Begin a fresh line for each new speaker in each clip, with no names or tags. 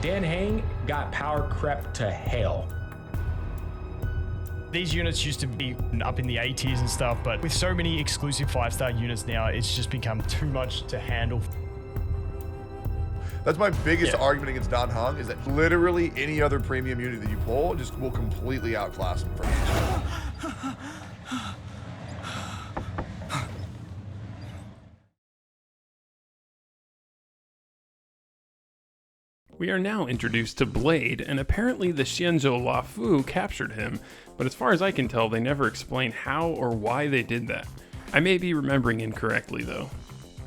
Dan Heng got power crept to hell.
These units used to be up in the 80s and stuff, but with so many exclusive 5-star units now, it's just become too much to handle.
That's my biggest argument against Dan Heng, is that literally any other premium unit that you pull just will completely outclass him for me.
We are now introduced to Blade, and apparently the Xianzhou Loufu captured him, but as far as I can tell, they never explain how or why they did that. I may be remembering incorrectly though.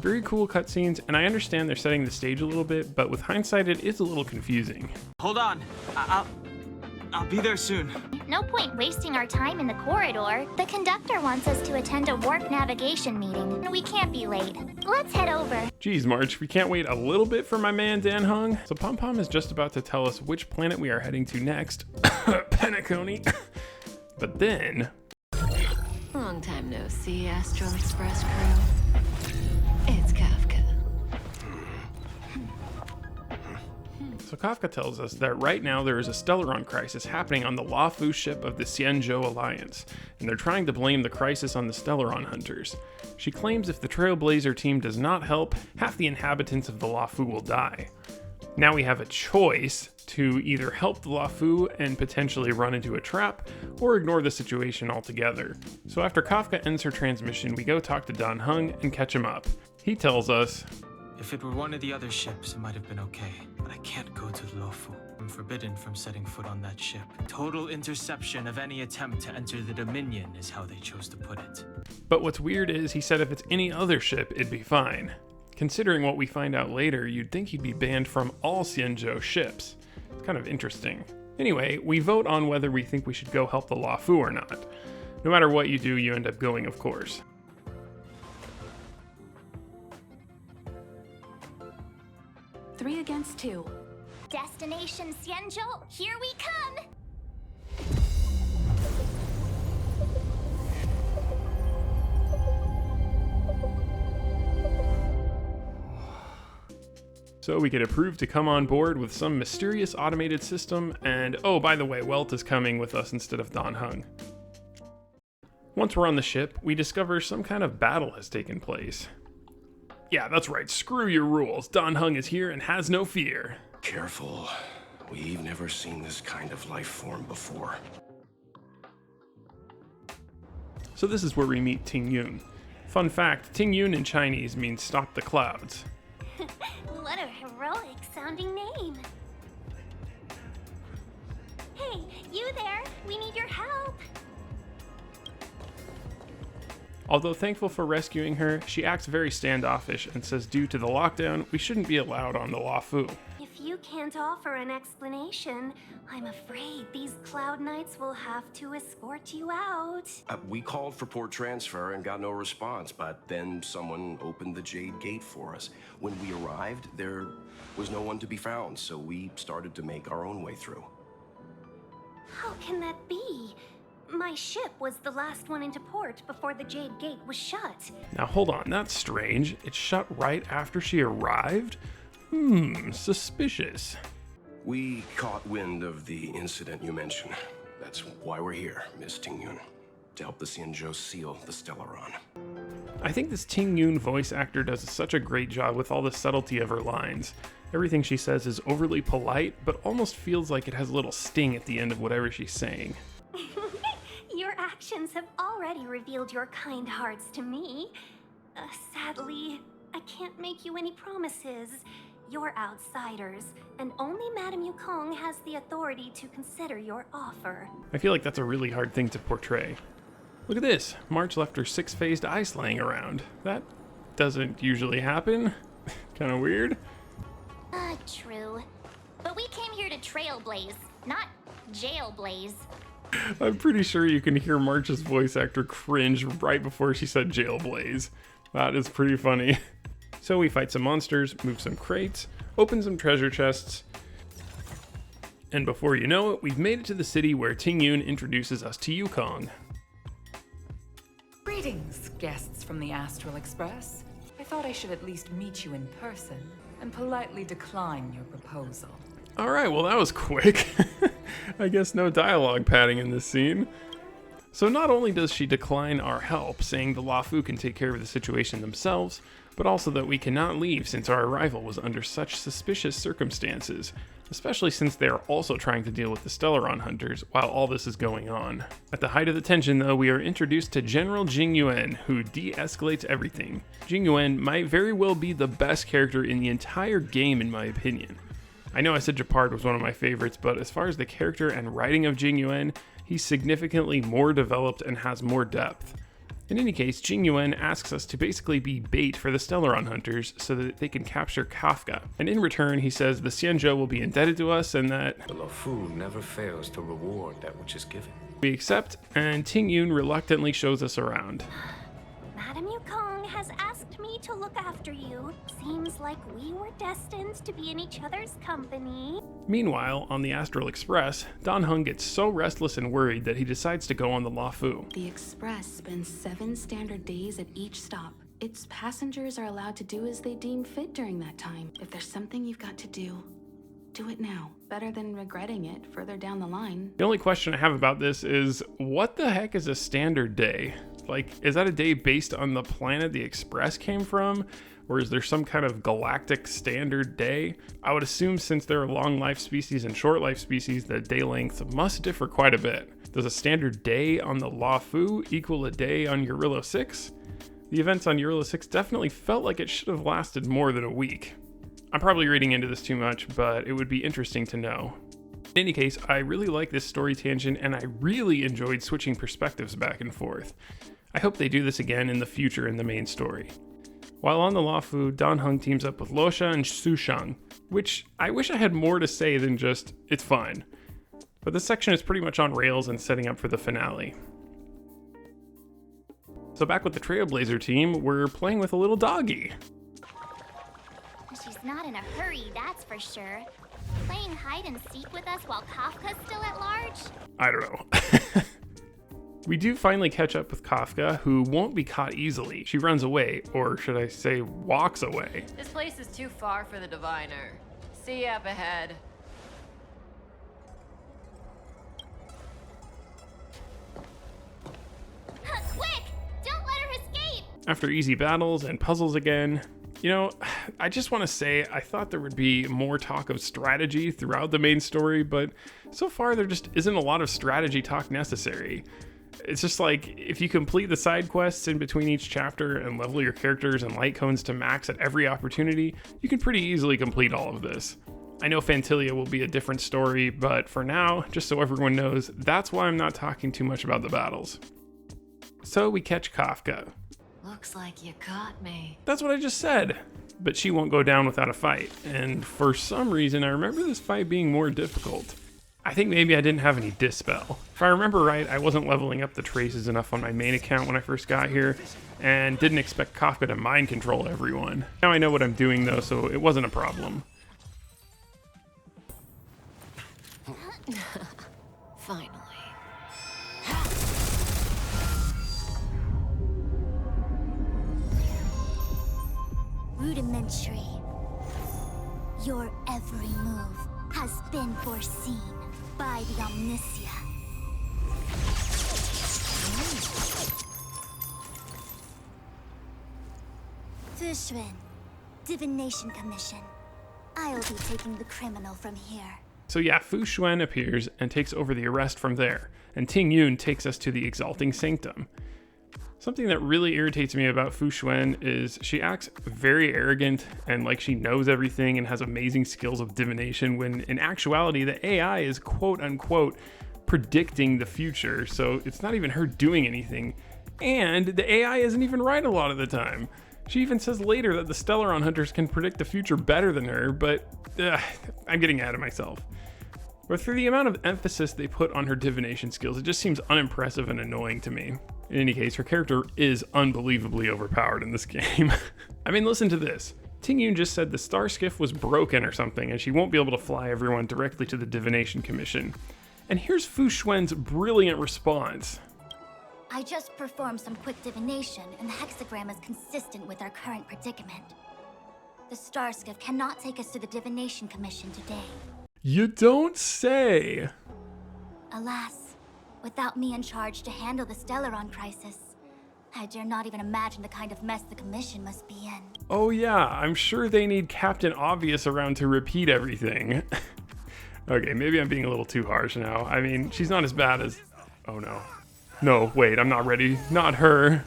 Very cool cutscenes, and I understand they're setting the stage a little bit, but with hindsight it is a little confusing.
Hold on, I'll be there soon.
No point wasting our time in the corridor. The conductor wants us to attend a warp navigation meeting, and we can't be late. Let's head over.
Geez, March, we can't wait a little bit for my man Dan Heng. So Pom Pom is just about to tell us which planet we are heading to next. Penacony. But then...
Long time no see, Astral Express crew. It's Kafka.
So Kafka tells us that right now there is a Stellaron crisis happening on the Loufu ship of the Xianzhou Alliance, and they're trying to blame the crisis on the Stellaron hunters. She claims if the Trailblazer team does not help, half the inhabitants of the Loufu will die. Now we have a choice to either help the Loufu and potentially run into a trap, or ignore the situation altogether. So after Kafka ends her transmission, we go talk to Dan Heng and catch him up. He tells us,
If it were one of the other ships, it might have been okay, but I can't go to Loufu. I'm forbidden from setting foot on that ship. Total interception of any attempt to enter the Dominion is how they chose to put it.
but what's weird is he said if it's any other ship, it'd be fine. Considering what we find out later, you'd think he'd be banned from all Xianzhou ships. It's kind of interesting. Anyway, we vote on whether we think we should go help the Loufu or not. No matter what you do, you end up going, of course.
Three against two.
Destination Xianzhou, here we come!
So we get approved to come on board with some mysterious automated system, and oh, by the way, Welt is coming with us instead of Dan Heng. Once we're on the ship, we discover some kind of battle has taken place. Yeah, that's right, screw your rules. Dan Heng is here and has no fear.
Careful. We've never seen this kind of life form before.
So this is where we meet Tingyun. Fun fact, Tingyun in Chinese means stop the clouds.
What a heroic sounding name. Hey, you there? We need your help.
Although thankful for rescuing her, she acts very standoffish and says due to the lockdown, we shouldn't be allowed on the Loufu.
If you can't offer an explanation, I'm afraid these Cloud Knights will have to escort you out.
We called for port transfer and got no response, but then someone opened the Jade Gate for us. When we arrived, there was no one to be found, so we started to make our own way through.
How can that be? My ship was the last one into port before the Jade Gate was shut.
Now hold on, that's strange. It shut right after she arrived? Suspicious.
We caught wind of the incident you mentioned. That's why we're here, Miss Tingyun, to help the Xianzhou seal the Stellaron.
I think this Tingyun voice actor does such a great job with all the subtlety of her lines. Everything she says is overly polite, but almost feels like it has a little sting at the end of whatever she's saying.
Your actions have already revealed your kind hearts to me. Sadly, I can't make you any promises. You're outsiders, and only Madame Yukong has the authority to consider your offer.
I feel like that's a really hard thing to portray. Look at this. March left her six-phased ice laying around. That doesn't usually happen. Kind of weird.
True. But we came here to Trailblaze, not Jailblaze.
I'm pretty sure you can hear March's voice actor cringe right before she said Jailblaze. That is pretty funny. So we fight some monsters, move some crates, open some treasure chests, and before you know it, we've made it to the city where Tingyun introduces us to Yukong.
Greetings, guests from the Astral Express. I thought I should at least meet you in person and politely decline your proposal.
Alright, well that was quick. I guess no dialogue padding in this scene. So not only does she decline our help, saying the Loufu can take care of the situation themselves, but also that we cannot leave since our arrival was under such suspicious circumstances, especially since they are also trying to deal with the Stellaron hunters while all this is going on. At the height of the tension though, we are introduced to General Jing Yuan, who de-escalates everything. Jing Yuan might very well be the best character in the entire game in my opinion. I know I said Japard was one of my favorites, but as far as the character and writing of Jing Yuan, he's significantly more developed and has more depth. In any case, Jing Yuan asks us to basically be bait for the Stellaron hunters so that they can capture Kafka. And in return, he says the Xianzhou will be indebted to us and that
the Loufu never fails to reward that which is given.
We accept, and Tingyun reluctantly shows us around.
Madame Yukong has asked me to look after you. Seems like we were destined to be in each other's company.
Meanwhile, on the Astral Express, Dan Heng gets so restless and worried that he decides to go on the Loufu.
The Express spends 7 standard days at each stop. Its passengers are allowed to do as they deem fit during that time. If there's something you've got to do it now. Better than regretting it further down the line.
The only question I have about this is, what the heck is a standard day? Like, is that a day based on the planet the Express came from? Or is there some kind of galactic standard day? I would assume since there are long life species and short life species, the day lengths must differ quite a bit. Does a standard day on the Loufu equal a day on Jarillo 6? The events on Jarillo 6 definitely felt like it should have lasted more than a week. I'm probably reading into this too much, but it would be interesting to know. In any case, I really like this story tangent, and I really enjoyed switching perspectives back and forth. I hope they do this again in the future in the main story. While on the Loufu, Dan Heng teams up with Luoxia and Fu Xuan, which I wish I had more to say than just, it's fine. But this section is pretty much on rails and setting up for the finale. So back with the Trailblazer team, we're playing with a little doggy.
She's not in a hurry, that's for sure. Playing hide and seek with us while Kafka's still at large?
I don't know. We do finally catch up with Kafka, who won't be caught easily. She runs away, or should I say walks away.
This place is too far for the diviner. See you up ahead.
Quick! Don't let her escape!
After easy battles and puzzles again, you know, I just want to say I thought there would be more talk of strategy throughout the main story, but so far there just isn't a lot of strategy talk necessary. It's just like, if you complete the side quests in between each chapter and level your characters and light cones to max at every opportunity, you can pretty easily complete all of this. I know Phantylia will be a different story, but for now, just so everyone knows, that's why I'm not talking too much about the battles. So we catch Kafka.
Looks like you caught me.
That's what I just said. But she won't go down without a fight, and for some reason I remember this fight being more difficult. I think maybe I didn't have any dispel. If I remember right, I wasn't leveling up the traces enough on my main account when I first got here, and didn't expect Kafka to mind control everyone. Now I know what I'm doing though, so it wasn't a problem.
Finally.
Rudimentary. Your every move has been foreseen by the Omniscia. Fu Xuan, Divination Commission. I'll be taking the criminal from here.
So yeah, Fu Xuan appears and takes over the arrest from there, and Tingyun takes us to the Exalting Sanctum. Something that really irritates me about Fu Xuan is she acts very arrogant and like she knows everything and has amazing skills of divination, when in actuality the AI is quote unquote predicting the future, so it's not even her doing anything, and the AI isn't even right a lot of the time. She even says later that the Stellaron hunters can predict the future better than her, but I'm getting ahead of myself. But for the amount of emphasis they put on her divination skills, it just seems unimpressive and annoying to me. In any case, her character is unbelievably overpowered in this game. I mean, listen to this. Tingyun just said the star skiff was broken or something, and she won't be able to fly everyone directly to the Divination Commission. And here's Fu Xuan's brilliant response.
I just performed some quick divination, and the hexagram is consistent with our current predicament. The star skiff cannot take us to the Divination Commission today.
You don't say.
Alas, without me in charge to handle the Stellaron crisis, I dare not even imagine the kind of mess the Commission must be in.
Oh yeah, I'm sure they need Captain Obvious around to repeat everything. Okay, maybe I'm being a little too harsh now. I mean, she's not as bad as... Oh no. No, wait, I'm not ready. Not her.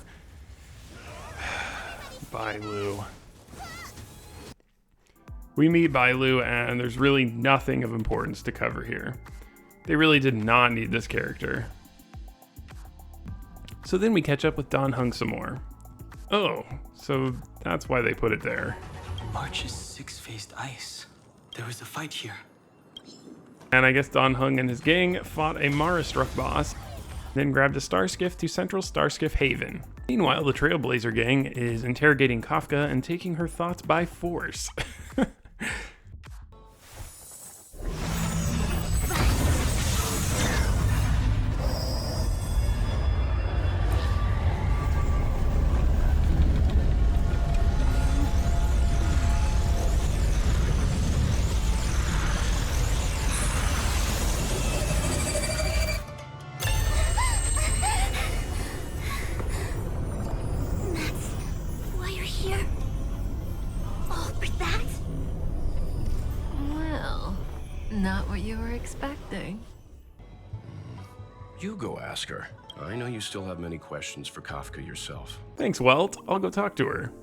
Bailu. We meet Bailu, and there's really nothing of importance to cover here. They really did not need this character. So then we catch up with Dan Heng some more. Oh, so that's why they put it there.
March's six-faced ice. There was a fight here.
And I guess Dan Heng and his gang fought a Mara-struck boss, then grabbed a Starskiff to Central Starskiff Haven. Meanwhile, the Trailblazer gang is interrogating Kafka and taking her thoughts by force.
Not what you were expecting.
You go ask her. I know you still have many questions for Kafka yourself.
Thanks, Welt. I'll go talk to her.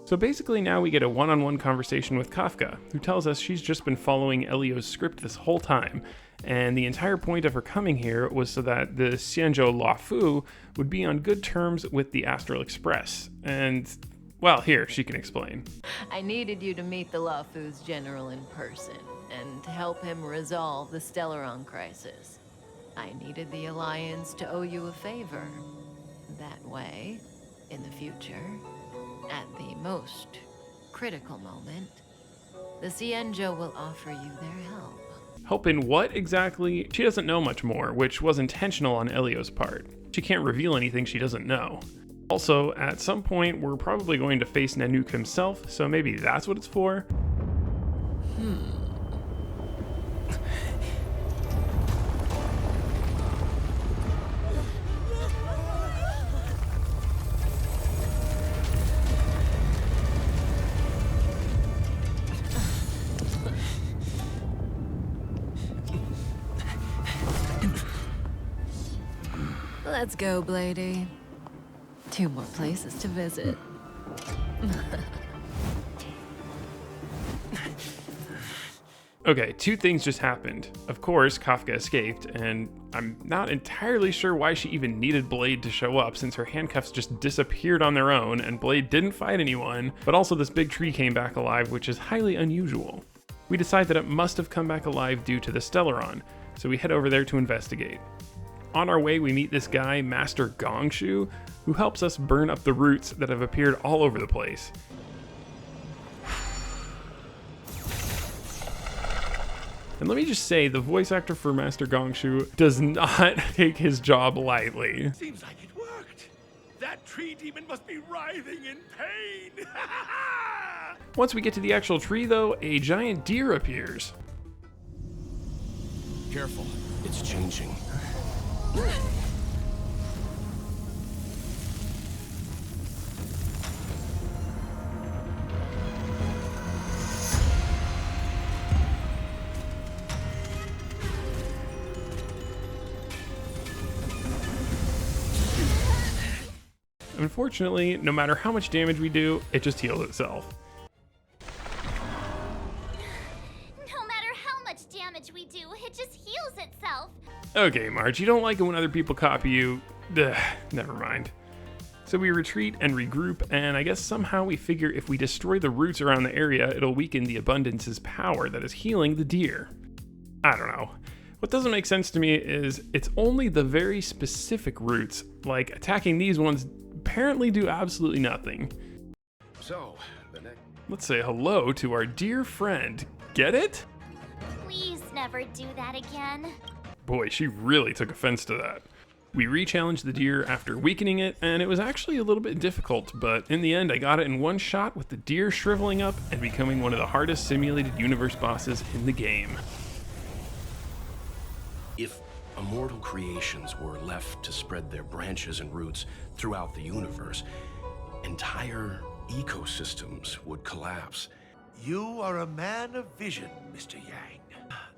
So basically now we get a one-on-one conversation with Kafka, who tells us she's just been following Elio's script this whole time, and the entire point of her coming here was so that the Xianzhou Loufu would be on good terms with the Astral Express. And, well, here, she can explain.
I needed you to meet the Loufu's general in person, and to help him resolve the Stellaron crisis. I needed the Alliance to owe you a favor. That way, in the future, at the most critical moment, the Xianzhou will offer you their help.
Help in what exactly? She doesn't know much more, which was intentional on Elio's part. She can't reveal anything she doesn't know. Also, at some point, we're probably going to face Nanook himself, so maybe that's what it's for?
Let's go, Blady. 2 more places to visit.
Okay, 2 things just happened. Of course, Kafka escaped, and I'm not entirely sure why she even needed Blade to show up since her handcuffs just disappeared on their own and Blade didn't fight anyone, but also this big tree came back alive, which is highly unusual. We decide that it must have come back alive due to the Stellaron, so we head over there to investigate. On our way, we meet this guy, Master Gongshu, who helps us burn up the roots that have appeared all over the place. And let me just say, the voice actor for Master Gongshu does not take his job lightly.
Seems like it worked. That tree demon must be writhing in pain.
Once we get to the actual tree, though, a giant deer appears.
Careful, it's changing.
Unfortunately, no matter how much damage we do, it just heals itself.
No matter how much damage we do, it just heals itself.
Okay, March, you don't like it when other people copy you. Ugh, never mind. So we retreat and regroup, and I guess somehow we figure if we destroy the roots around the area, it'll weaken the Abundance's power that is healing the deer. I don't know. What doesn't make sense to me is it's only the very specific roots, like attacking these ones apparently do absolutely nothing.
So, the next...
Let's say hello to our dear friend. Get it?
Please never do that again.
Boy, she really took offense to that. We re-challenged the deer after weakening it, and it was actually a little bit difficult, but in the end I got it in one shot with the deer shriveling up and becoming one of the hardest simulated universe bosses in the game.
If immortal creations were left to spread their branches and roots throughout the universe, entire ecosystems would collapse.
You are a man of vision, Mr. Yang.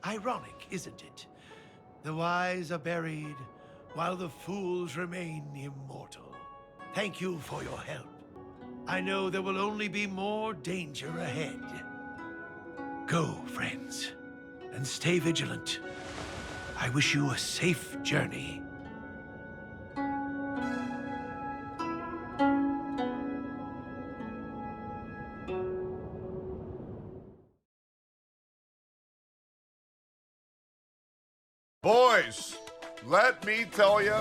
Ironic, isn't it? The wise are buried, while the fools remain immortal. Thank you for your help. I know there will only be more danger ahead. Go, friends, and stay vigilant. I wish you a safe journey.
Boys, let me tell you,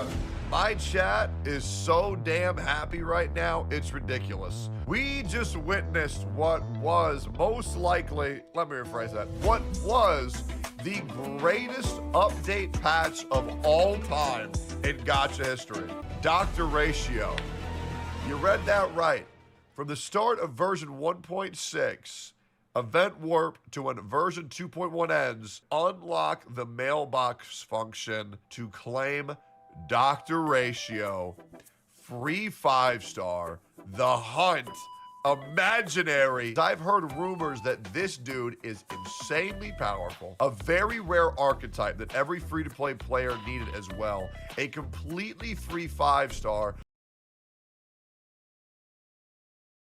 my chat is so damn happy right now, it's ridiculous. We just witnessed what was most likely, let me rephrase that, what was the greatest update patch of all time in gacha history. Dr. Ratio. You read that right. From the start of version 1.6, event warp to when version 2.1 ends, unlock the mailbox function to claim Dr. Ratio, free 5-star, the hunt, imaginary. I've heard rumors that this dude is insanely powerful, a very rare archetype that every free-to-play player needed as well, a completely free 5-star